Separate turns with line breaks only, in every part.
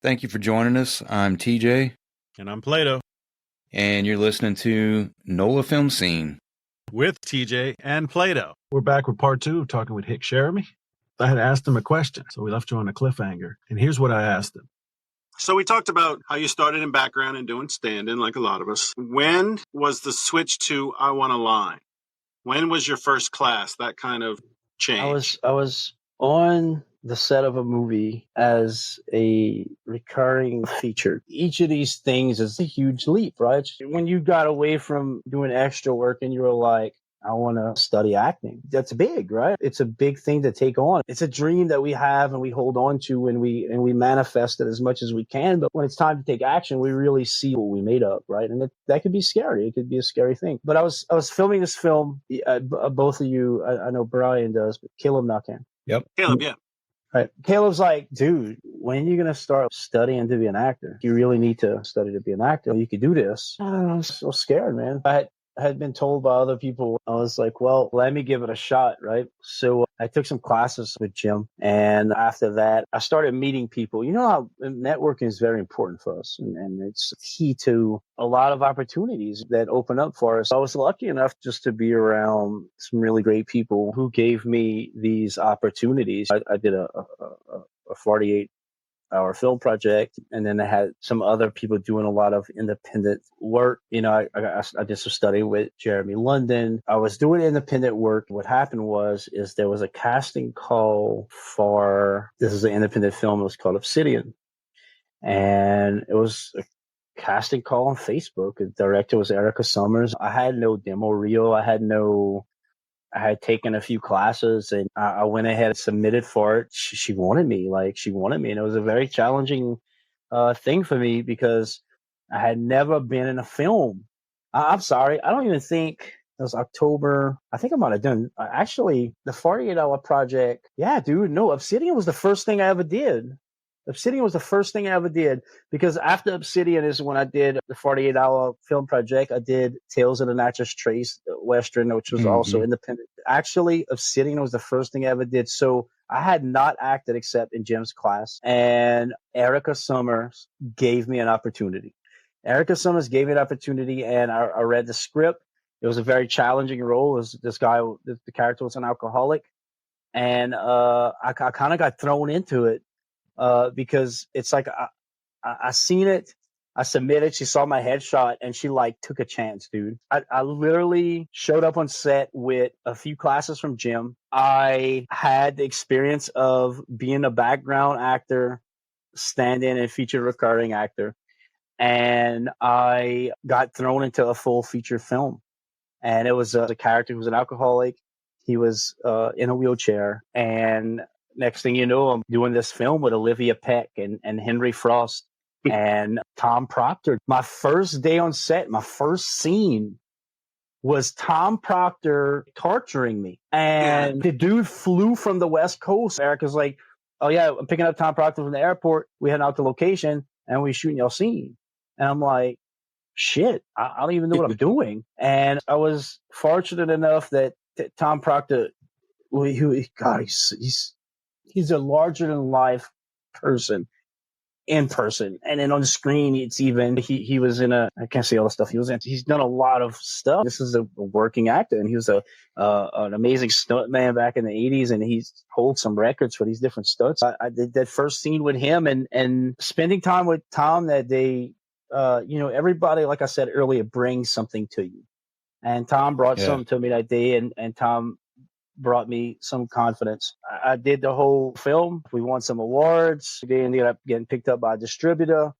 Thank you for joining us. I'm TJ.
And I'm Plaideau.
And you're listening to NOLA Film Scene
with TJ and Plaideau.
We're back with part 2, talking with Hick Cheramie. I had asked him a question, so we left you on a cliffhanger. And here's what I asked him. So we talked about how you started in background and doing stand-in like a lot of us. When was the switch to I Want to Line? When was your first class, that kind of change?
I was on the set of a movie as a recurring feature. Each of these things is a huge leap, right? When you got away from doing extra work and you were like, I want to study acting. That's big, right? It's a big thing to take on. It's a dream that we have and we hold on to and we manifest it as much as we can. But when it's time to take action, we really see what we made of, right? And that could be scary. It could be a scary thing. But I was filming this film. Both of you, I know Brian does, but Caleb not can.
Yep.
Caleb, yeah.
Right. Caleb's like, dude, when are you going to start studying to be an actor? You really need to study to be an actor. You could do this. I was so scared, man. I had been told by other people. I was like, well, let me give it a shot, right? So I took some classes with Jim. And after that, I started meeting people. You know how networking is very important for us. And it's key to a lot of opportunities that open up for us. I was lucky enough just to be around some really great people who gave me these opportunities. I did a 48-hour film project, and then I had some other people doing a lot of independent work. You know, I did some study with Jeremy London. I was doing independent work. What happened is there was a casting call for, this is an independent film, it was called Obsidian. And it was a casting call on Facebook. The director was Erica Summers. I had no demo reel. I had taken a few classes and I went ahead and submitted for it. She wanted me, and it was a very challenging thing for me because I had never been in a film. I'm sorry, I don't even think it was October. I think I might have done actually the 48-hour project. Yeah, dude, no, Obsidian was the first thing I ever did. Obsidian was the first thing I ever did because after Obsidian is when I did the 48-hour film project. I did Tales of the Natchez Trace Western, which was also independent. Actually, Obsidian was the first thing I ever did. So I had not acted except in Jim's class, and Erica Summers gave me an opportunity. And I read the script. It was a very challenging role. It was this guy, the character was an alcoholic, and I kind of got thrown into it. Because it's like I seen it, I submitted, she saw my headshot, and she like took a chance, dude. I literally showed up on set with a few classes from Jim. I had the experience of being a background actor, stand-in and feature recurring actor, and I got thrown into a full feature film. And it was a character who was an alcoholic. He was in a wheelchair, and next thing you know, I'm doing this film with Olivia Peck and Henry Frost and Tom Proctor. My first day on set, my first scene was Tom Proctor torturing me. And the dude flew from the West Coast. Erica's like, oh yeah, I'm picking up Tom Proctor from the airport. We heading out to location and we shooting your scene. And I'm like, shit, I don't even know what I'm doing. And I was fortunate enough that Tom Proctor, he's a larger than life person in person. And then on the screen, it's even, he was in I can't say all the stuff he was in. He's done a lot of stuff. This is a working actor, and he was an amazing stunt man back in the 80s, and he holds some records for these different stunts. I did that first scene with him and spending time with Tom that day. Everybody, like I said earlier, brings something to you. And Tom brought something to me that day, and Tom brought me some confidence. I did the whole film. We won some awards. They ended up getting picked up by a distributor.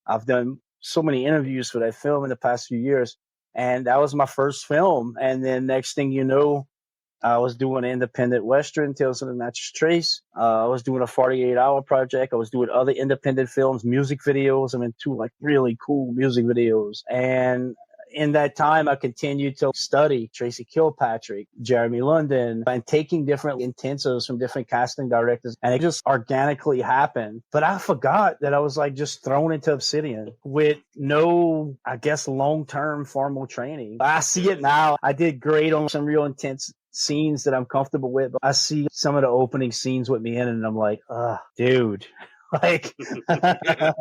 I've done so many interviews for that film in the past few years. And that was my first film. And then next thing you know, I was doing an independent Western, Tales of the Natchez Trace. I was doing a 48-hour project. I was doing other independent films, music videos. I'm in 2 like really cool music videos. And in that time, I continued to study Tracy Kilpatrick, Jeremy London, and taking different intensives from different casting directors. And it just organically happened. But I forgot that I was like just thrown into Obsidian with no, I guess, long-term formal training. I see it now. I did great on some real intense scenes that I'm comfortable with. But I see some of the opening scenes with me in it, and I'm like, dude, Like,
Yeah.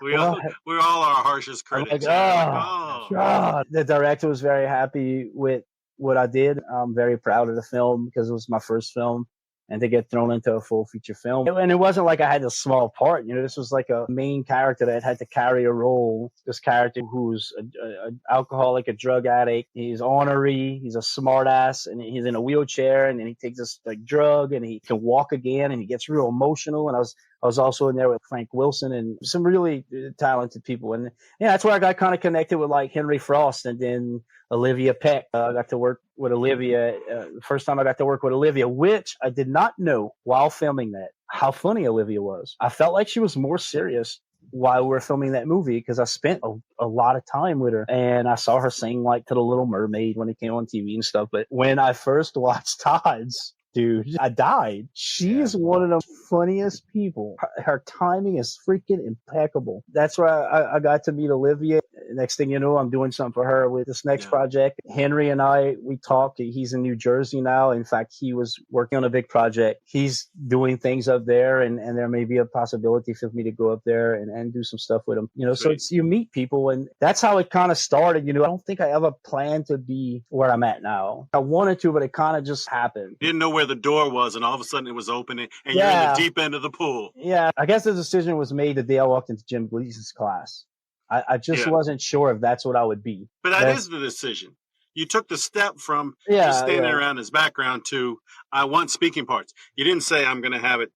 We're all our harshest
I'm
critics.
like,
Oh.
God. The director was very happy with what I did. I'm very proud of the film because it was my first film. And to get thrown into a full feature film. And it wasn't like I had a small part. This was like a main character that had to carry a role. This character who's an alcoholic, a drug addict. He's ornery. He's a smart ass. And he's in a wheelchair. And then he takes this like drug and he can walk again. And he gets real emotional. And I was also in there with Frank Wilson and some really talented people. And that's where I got kind of connected with like Henry Frost and then Olivia Peck. I got to work with Olivia. First time I got to work with Olivia, which I did not know while filming that, how funny Olivia was. I felt like she was more serious while we were filming that movie because I spent a lot of time with her. And I saw her sing like to The Little Mermaid when it came on TV and stuff. But when I first watched Todd's, dude, I died. She's one of the funniest people. Her timing is freaking impeccable. That's where I got to meet Olivia. Next thing you know, I'm doing something for her with this next project. Henry and we talked. He's in New Jersey now. In fact, he was working on a big project. He's doing things up there, and there may be a possibility for me to go up there and do some stuff with him. So you meet people, and that's how it kind of started. I don't think I ever planned to be where I'm at now. I wanted to, but it kind of just happened.
You didn't know where the door was, and all of a sudden it was opening, and you're in the deep end of the pool.
Yeah, I guess the decision was made the day I walked into Jim Gleason's class. I just wasn't sure if that's what I would be.
But that is the decision. You took the step from just standing around his background to, I want speaking parts. You didn't say, I'm going to have it,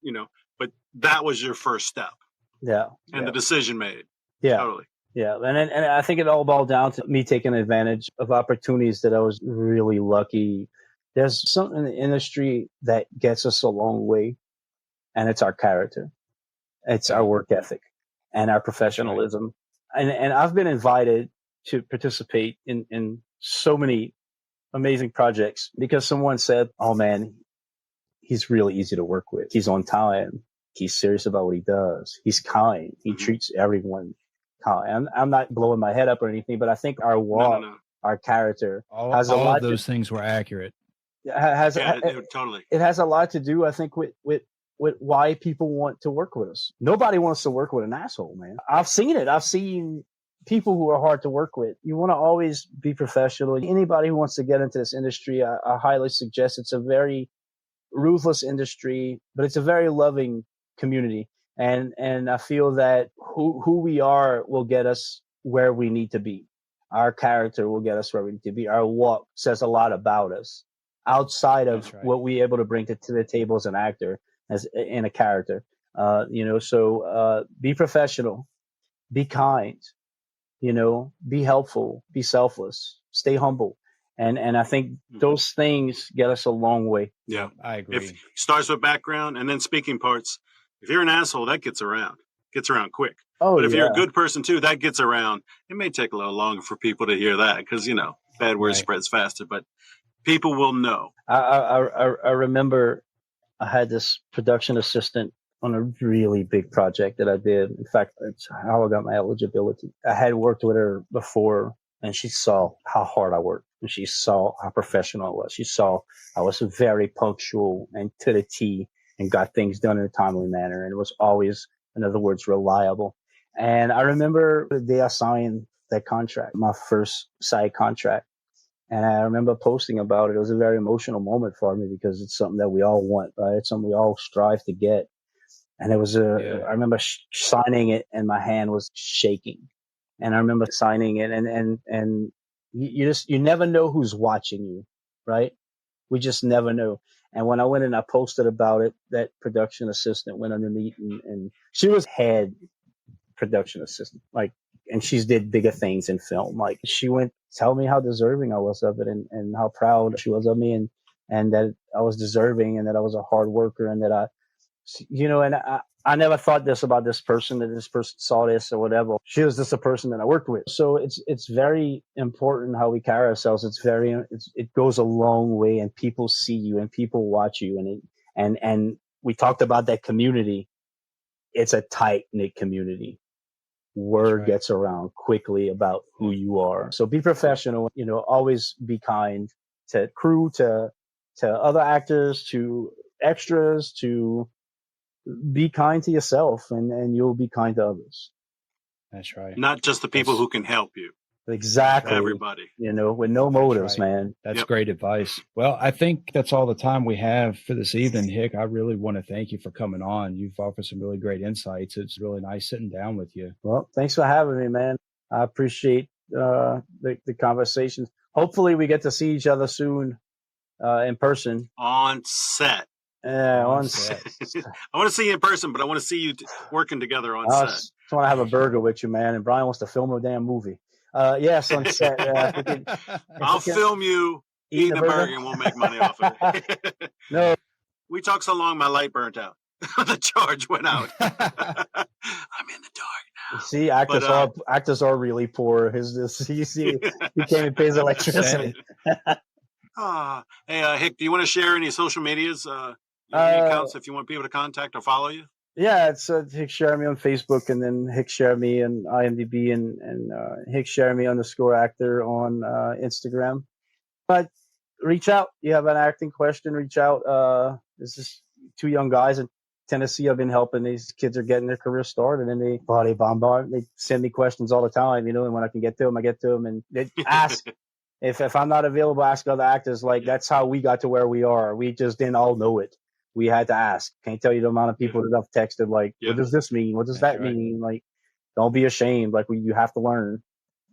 but that was your first step.
Yeah.
And the decision made.
Yeah.
Totally.
Yeah. And I think it all boiled down to me taking advantage of opportunities that I was really lucky. There's something in the industry that gets us a long way, and it's our character. It's our work ethic and our professionalism. And I've been invited to participate in so many amazing projects because someone said, oh man, he's really easy to work with. He's on time. He's serious about what he does. He's kind. He treats everyone kind. I'm not blowing my head up or anything, but I think our walk, our character has a lot.
All of those things were accurate.
Totally.
It has a lot to do, I think, with why people want to work with us. Nobody wants to work with an asshole, man. I've seen it. I've seen people who are hard to work with. You want to always be professional. Anybody who wants to get into this industry, I highly suggest. It's a very ruthless industry, but it's a very loving community. And I feel that who we are will get us where we need to be. Our character will get us where we need to be. Our walk says a lot about us outside of what we're able to bring to the table as an actor, as in a character. So be professional, be kind, be helpful, be selfless, stay humble. And I think those things get us a long way.
Yeah,
I agree.
If it starts with background and then speaking parts, if you're an asshole, that gets around quick.
Oh,
but if you're a good person too, that gets around. It may take a little longer for people to hear that because, bad word spreads faster, but people will know.
I remember I had this production assistant on a really big project that I did. In fact, it's how I got my eligibility. I had worked with her before, and she saw how hard I worked. And she saw how professional I was. She saw I was very punctual and to the T and got things done in a timely manner. And it was always, in other words, reliable. And I remember the day I signed that contract, my first side contract. And I remember posting about it. It was a very emotional moment for me because it's something that we all want, right? It's something we all strive to get. And it was I remember signing it and my hand was shaking. And I remember signing it and you never know who's watching you, right? We just never know. And when I went and I posted about it, that production assistant went underneath and she was head production assistant, and she's did bigger things in film. Like she went tell me how deserving I was of it and how proud she was of me and that I was deserving and that I was a hard worker and that I never thought this about this person, that this person saw this or whatever. She was just a person that I worked with. So it's very important how we carry ourselves. It goes a long way and people see you and people watch you and we talked about that community. It's a tight knit community. Word gets around quickly about who you are. So be professional, always be kind to crew, to other actors, to extras, to be kind to yourself, and you'll be kind to others.
That's right.
Not just the people who can help you.
Exactly.
Everybody.
With no motives,
right.
man.
That's great advice. Well, I think that's all the time we have for this evening, Hick. I really want to thank you for coming on. You've offered some really great insights. It's really nice sitting down with you.
Well, thanks for having me, man. I appreciate the conversations. Hopefully we get to see each other soon in person.
On set.
Yeah, on set.
I want to see you in person, but I want to see you working together on set.
I just want to have a burger with you, man. And Brian wants to film a damn movie. Yes, on set.
I'll film you eating a burger and we'll make money off of it.
No.
We talked so long, my light burnt out. The charge went out. I'm in the dark now.
See, actors are really poor. You see, he came and pays electricity.
Hey, Hick, do you want to share any social medias, accounts if you want people to contact or follow you?
Yeah, it's Hick Cheramie on Facebook, and then Hick Cheramie and IMDb, and Hick Cheramie _actor on Instagram. But reach out. You have an acting question, reach out. This is two young guys in Tennessee. I've been helping. These kids are getting their career started, and they bombard. They send me questions all the time, and when I can get to them, I get to them, and they ask. If I'm not available, ask other actors. That's how we got to where we are. We just didn't all know it. We had to ask. Can't tell you the amount of people that I've texted, what does this mean? What does that mean? Don't be ashamed. You have to learn.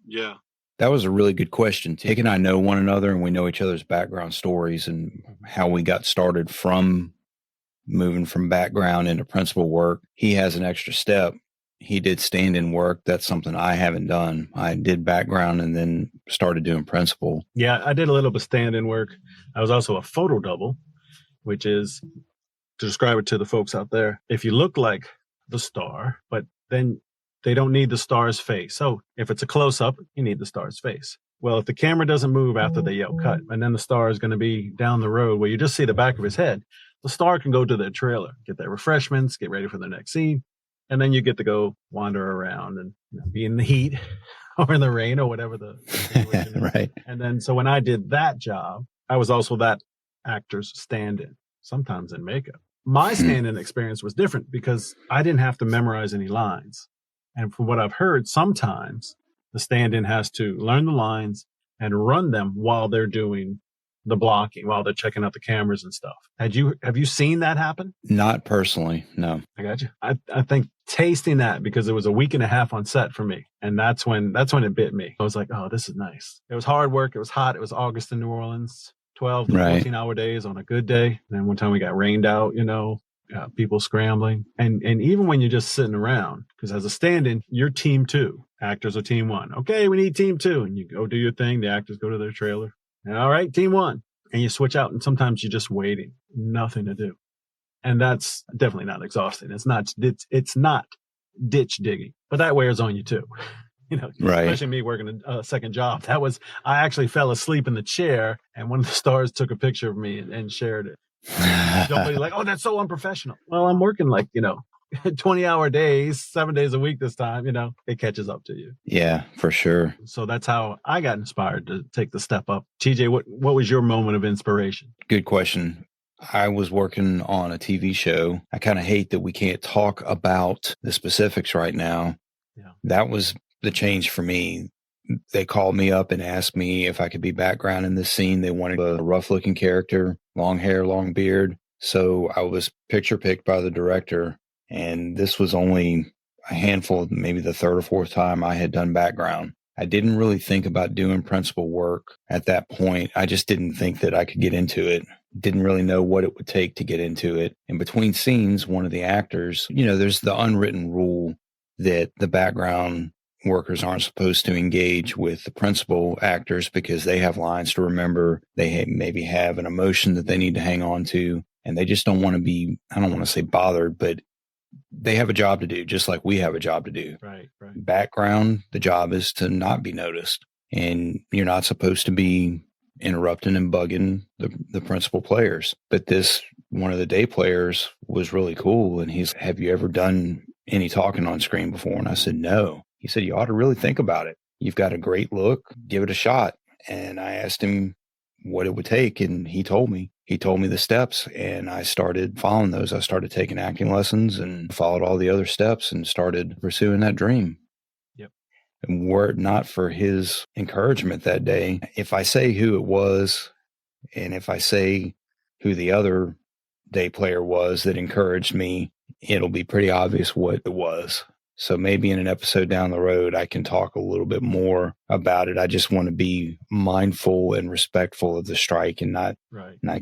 Yeah.
That was a really good question. Hick and I know one another, and we know each other's background stories and how we got started from moving from background into principal work. He has an extra step. He did stand-in work. That's something I haven't done. I did background and then started doing principal.
Yeah, I did a little bit of stand-in work. I was also a photo double, which is, to describe it to the folks out there, if you look like the star, but then they don't need the star's face. So if it's a close-up, you need the star's face. Well, if the camera doesn't move after they yell cut, and then the star is going to be down the road where you just see the back of his head, the star can go to their trailer, get their refreshments, get ready for the next scene, and then you get to go wander around and be in the heat or in the rain or whatever the situation is.
Right.
And then so when I did that job, I was also that actor's stand-in, sometimes in makeup. My stand-in experience was different because I didn't have to memorize any lines. And from what I've heard, sometimes the stand-in has to learn the lines and run them while they're doing the blocking, while they're checking out the cameras and stuff. Have you seen that happen?
Not personally, no.
I got you. I think tasting that, because it was a week and a half on set for me, and that's when it bit me. I was like, oh, this is nice. It was hard work. It was hot. It was August in New Orleans, 12 to 14-hour days on a good day. And then one time we got rained out, people scrambling. And even when you're just sitting around, because as a stand-in, you're team 2. Actors are team 1. Okay, we need team 2. And you go do your thing. The actors go to their trailer. And all right, team 1. And you switch out, and sometimes you're just waiting. Nothing to do. And that's definitely not exhausting. It's not ditch digging, but that wears on you too. Especially me working a second job. I actually fell asleep in the chair, and one of the stars took a picture of me and shared it. Somebody's like, oh, that's so unprofessional. Well, I'm working 20-hour days, 7 days a week this time, it catches up to you.
Yeah, for sure.
So that's how I got inspired to take the step up. TJ, what was your moment of inspiration?
Good question. I was working on a TV show. I kind of hate that we can't talk about the specifics right now.
Yeah.
That was the change for me. They called me up and asked me if I could be background in this scene. They wanted a rough-looking character, long hair, long beard. So I was picture-picked by the director, and this was only a handful, maybe the third or fourth time I had done background. I didn't really think about doing principal work at that point. I just didn't think that I could get into it. Didn't really know what it would take to get into it. In between scenes, one of the actors, there's the unwritten rule that the background workers aren't supposed to engage with the principal actors because they have lines to remember. They maybe have an emotion that they need to hang on to, and they just don't want to be, I don't want to say bothered, but they have a job to do, just like we have a job to do.
Right.
Background, the job is to not be noticed, and you're not supposed to be interrupting and bugging the principal players. But one of the day players was really cool, and he's, have you ever done any talking on screen before? And I said, no. He said, you ought to really think about it. You've got a great look. Give it a shot. And I asked him what it would take, and he told me. he told me the steps, and I started following those. I started taking acting lessons and followed all the other steps and started pursuing that dream.
Yep.
And were it not for his encouragement that day, if I say who it was, and if I say who the other day player was that encouraged me, it'll be pretty obvious what it was. So maybe in an episode down the road, I can talk a little bit more about it. I just want to be mindful and respectful of the strike and not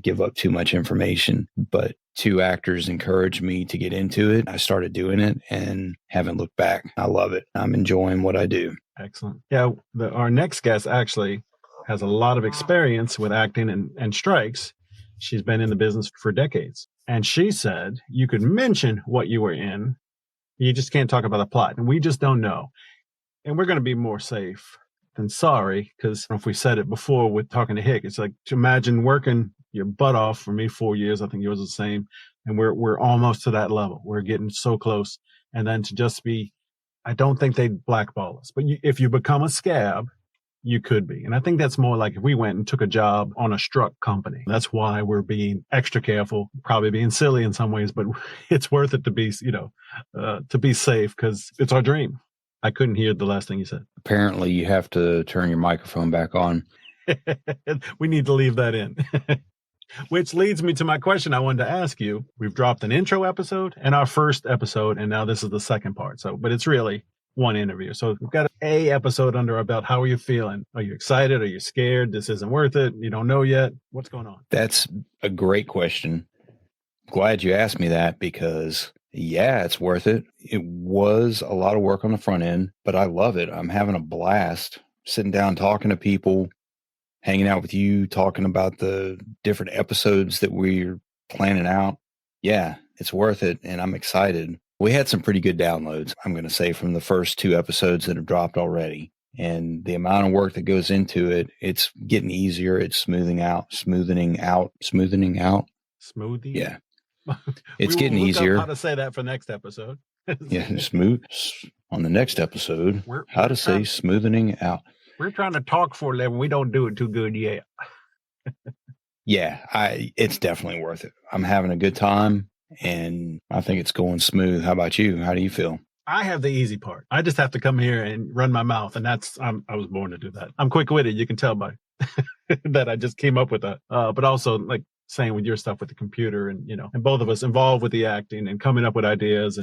give up too much information. But 2 actors encouraged me to get into it. I started doing it and haven't looked back. I love it. I'm enjoying what I do.
Excellent. Yeah, our next guest actually has a lot of experience with acting and strikes. She's been in the business for decades. And she said you could mention what you were in. You just can't talk about the plot. And we just don't know. And we're going to be more safe than sorry, because if we said it before with talking to Hick, it's like to imagine working your butt off for me 4 years. I think yours is the same. And we're almost to that level. We're getting so close. And then to just be, I don't think they'd blackball us. But if you become a scab, you could be. And I think that's more like if we went and took a job on a struck company. That's why we're being extra careful, probably being silly in some ways, but it's worth it to be, to be safe, because it's our dream. I couldn't hear the last thing you said.
Apparently, you have to turn your microphone back on.
We need to leave that in. Which leads me to my question I wanted to ask you. We've dropped an intro episode and our first episode, and now this is the second part. But it's really one interview. So we've got a episode under our belt. How are you feeling? Are you excited? Are you scared? This isn't worth it. You don't know yet. What's going on?
That's a great question. Glad you asked me that, because yeah, it's worth it. It was a lot of work on the front end, but I love it. I'm having a blast sitting down, talking to people, hanging out with you, talking about the different episodes that we're planning out. Yeah, it's worth it. And I'm excited. We had some pretty good downloads, I'm going to say, from the first 2 episodes that have dropped already. And the amount of work that goes into it, it's getting easier. It's smoothing out.
Smoothie?
Yeah. It's getting easier.
How to say that for next episode.
Yeah, smooth. On the next episode, how to say smoothing out.
We're trying to talk for a living. We don't do it too good yet.
Yeah, it's definitely worth it. I'm having a good time. And I think it's going smooth. How about you? How do you feel?
I have the easy part. I just have to come here and run my mouth. And I was born to do that. I'm quick-witted. You can tell by that I just came up with that. But also, like saying with your stuff with the computer and both of us involved with the acting and coming up with ideas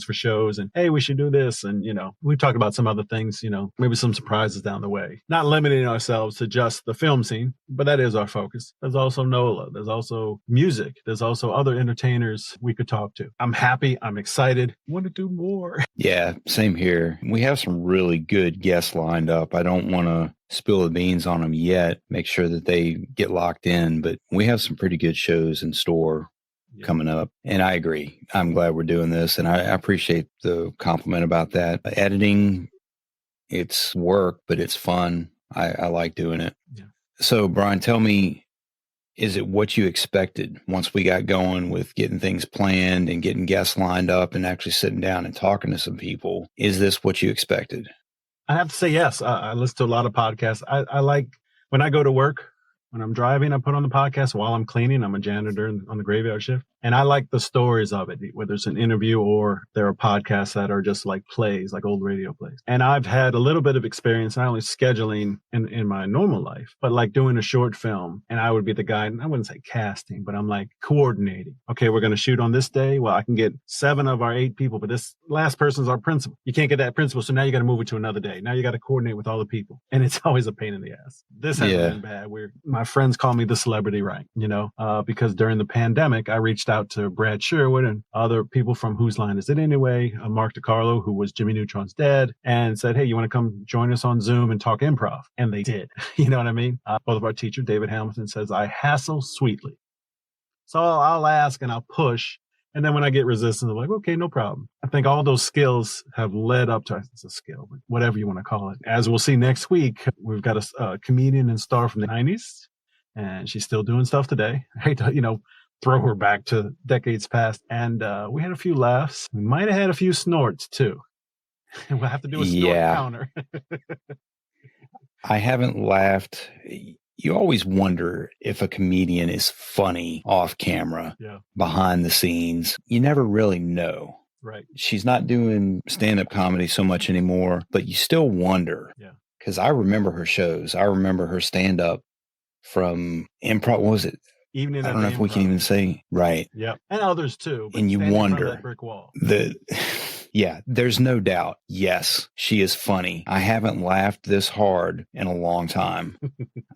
for shows and, hey, we should do this. And, we've talked about some other things, maybe some surprises down the way, not limiting ourselves to just the film scene, but that is our focus. There's also NOLA. There's also music. There's also other entertainers we could talk to. I'm happy. I'm excited. Want to do more.
Yeah, same here. We have some really good guests lined up. I don't want to spill the beans on them yet, make sure that they get locked in, but we have some pretty good shows in store coming up. And I agree. I'm glad we're doing this, and I appreciate the compliment about that. Editing, it's work, but it's fun. I like doing it. Yeah. So, Brian, tell me, is it what you expected once we got going with getting things planned and getting guests lined up and actually sitting down and talking to some people? Is this what you expected?
I have to say yes. I listen to a lot of podcasts. I like when I go to work, when I'm driving, I put on the podcast while I'm cleaning. I'm a janitor on the graveyard shift. And I like the stories of it, whether it's an interview or there are podcasts that are just like plays, like old radio plays. And I've had a little bit of experience, not only scheduling in my normal life, but like doing a short film. And I would be the guy, and I wouldn't say casting, but I'm like coordinating. Okay, we're going to shoot on this day. Well, I can get 7 of our 8 people, but this last person's our principal. You can't get that principal. So now you got to move it to another day. Now you got to coordinate with all the people. And it's always a pain in the ass. This hasn't been bad. My friends call me the celebrity rank, because during the pandemic, I reached out to Brad Sherwood and other people from Whose Line Is It Anyway, Mark DiCarlo, who was Jimmy Neutron's dad, and said, hey, you want to come join us on Zoom and talk improv? And they did. You know what I mean? Both of our teacher, David Hamilton, says, I hassle sweetly. So I'll ask and I'll push. And then when I get resistance, I'm like, okay, no problem. I think all those skills have led up to, it's a skill, but whatever you want to call it. As we'll see next week, we've got a comedian and star from the 90s, and she's still doing stuff today. I hate to, throw her back to decades past. And we had a few laughs. We might have had a few snorts too. And we'll have to do a snort counter.
I haven't laughed you always wonder if a comedian is funny off camera,
Yeah.
behind the scenes. You never really know.
Right.
She's not doing stand-up comedy so much anymore, but you still wonder.
Yeah.
Because I remember her shows. I remember her stand-up from improv. What was it?
Even
I don't know if we can even say, right.
Yeah. And others too.
And you
standing in front of
wonder.
that brick wall.
Yeah, there's no doubt. Yes, she is funny. I haven't laughed this hard in a long time.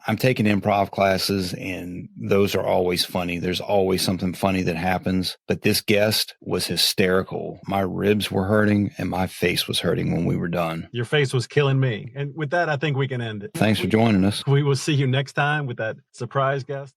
I'm taking improv classes, and those are always funny. There's always something funny that happens. But this guest was hysterical. My ribs were hurting, and my face was hurting when we were done.
Your face was killing me. And with that, I think we can end it.
Thanks for joining us.
We will see you next time with that surprise guest.